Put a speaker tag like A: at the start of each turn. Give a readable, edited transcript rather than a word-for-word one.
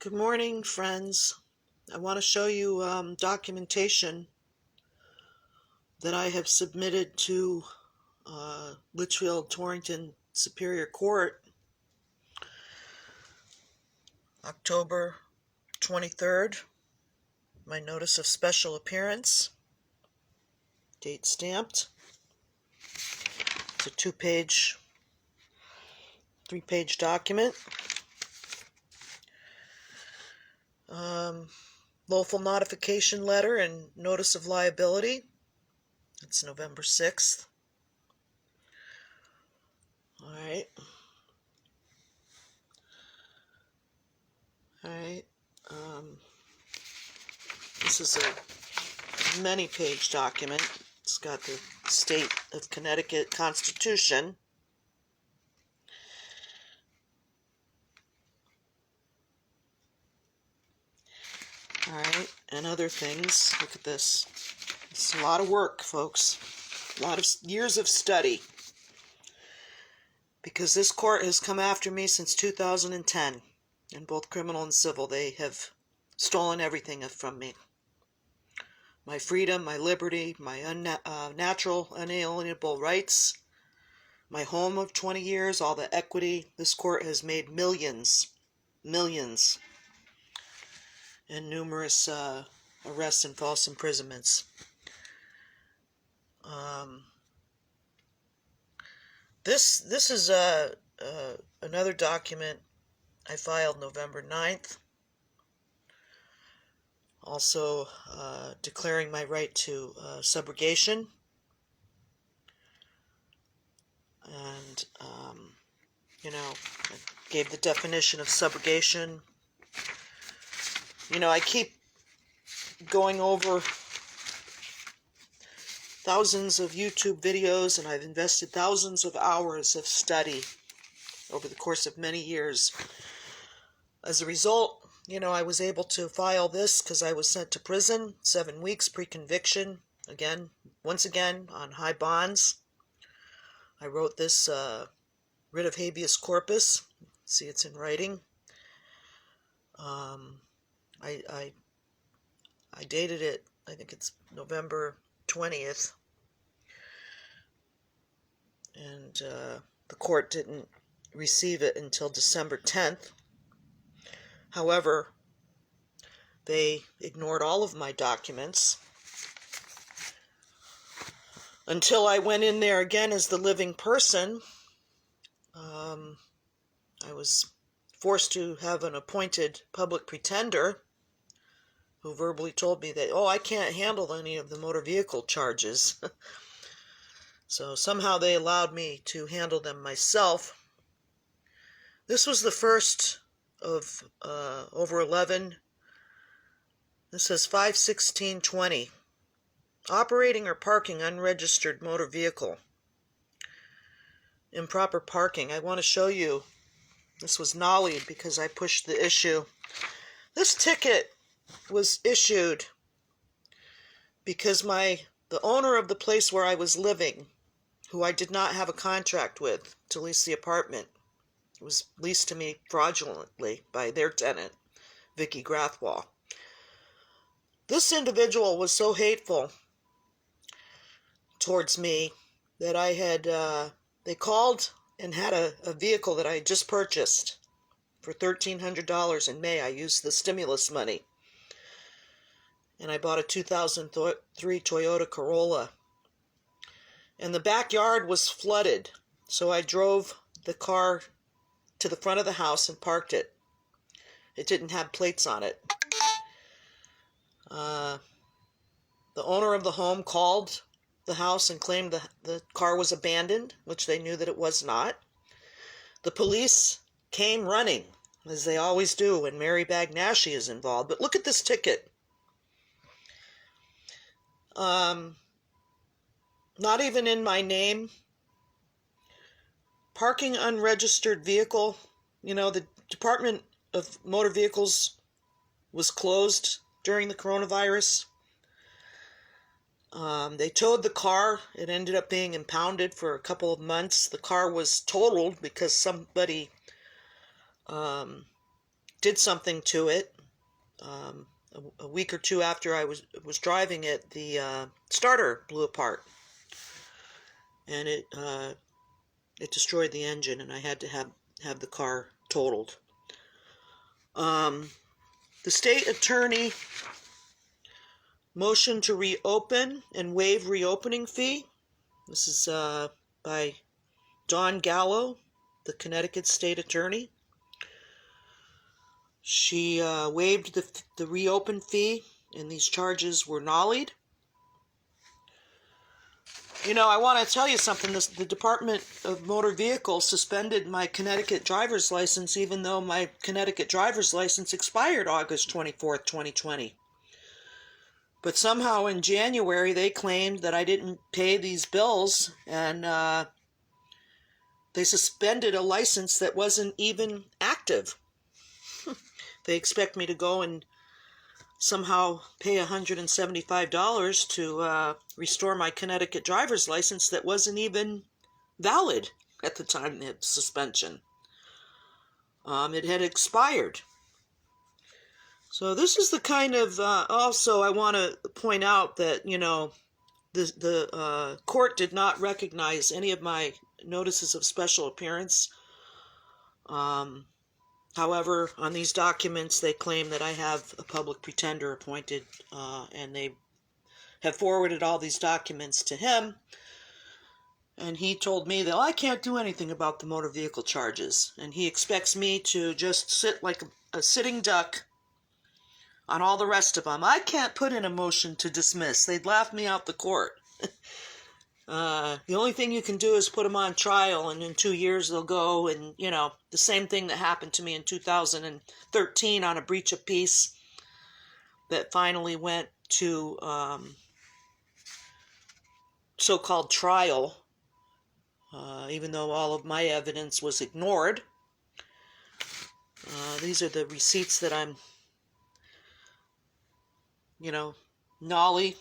A: Good morning, friends. I want to show you documentation that I have submitted to Litchfield Torrington Superior Court October 23rd. My notice of special appearance, date stamped. It's a three-page document. Lawful notification letter and notice of liability. It's November 6th. All right. This is a many-page document. It's got the State of Connecticut Constitution. All right, and other things. Look at this. It's a lot of work, folks. A lot of years of study. Because this court has come after me since 2010. In both criminal and civil, they have stolen everything from me. My freedom, my liberty, my natural, unalienable rights, my home of 20 years, all the equity. This court has made millions, and numerous arrests and false imprisonments. This is another document I filed November 9th. Also declaring my right to subrogation. And, I gave the definition of subrogation. I keep going over thousands of YouTube videos, and I've invested thousands of hours of study over the course of many years. As a result, I was able to file this because I was sent to prison, 7 weeks pre-conviction, once again, on high bonds. I wrote this writ of habeas corpus. See, it's in writing. I dated it, I think it's November 20th. And the court didn't receive it until December 10th. However, they ignored all of my documents until I went in there again as the living person. I was forced to have an appointed public pretender who verbally told me that, I can't handle any of the motor vehicle charges. So somehow they allowed me to handle them myself. This was the first of over 11. This says 5/16/20. Operating or parking unregistered motor vehicle. Improper parking. I want to show you. This was nollied because I pushed the issue. This ticket was issued because the owner of the place where I was living, who I did not have a contract with to lease the apartment, it was leased to me fraudulently by their tenant, Vicky Grathwall. This individual was so hateful towards me that I had, they called and had a vehicle that I had just purchased for $1,300 in May. I used the stimulus money. And I bought a 2003 Toyota Corolla. And the backyard was flooded. So I drove the car to the front of the house and parked it. It didn't have plates on it. The owner of the home called the house and claimed the car was abandoned, which they knew that it was not. The police came running, as they always do when Mary Bagnaschi is involved. But look at this ticket. Not even in my name. Parking unregistered vehicle. The Department of Motor Vehicles was closed during the coronavirus. They towed the car. It ended up being impounded for a couple of months. The car was totaled because somebody did something to it. A week or two after I was driving it, the starter blew apart, and it destroyed the engine, and I had to have the car totaled. The state attorney motioned to reopen and waive reopening fee. This is by Dawn Gallo, the Connecticut state attorney. She waived the reopen fee, and these charges were nollied. You know, I want to tell you something. The Department of Motor Vehicles suspended my Connecticut driver's license, even though my Connecticut driver's license expired August 24th, 2020. But somehow in January, they claimed that I didn't pay these bills, and they suspended a license that wasn't even active. They expect me to go and somehow pay $175 to restore my Connecticut driver's license that wasn't even valid at the time of the suspension. It had expired. So this is the kind of, also I want to point out that, you know, the court did not recognize any of my notices of special appearance. However, on these documents, they claim that I have a public pretender appointed, and they have forwarded all these documents to him. And he told me that, I can't do anything about the motor vehicle charges. And he expects me to just sit like a sitting duck on all the rest of them. I can't put in a motion to dismiss. They'd laugh me out the court. The only thing you can do is put them on trial, and in 2 years they'll go, and, you know, the same thing that happened to me in 2013 on a breach of peace that finally went to so-called trial, even though all of my evidence was ignored. These are the receipts that I'm, you know, nolly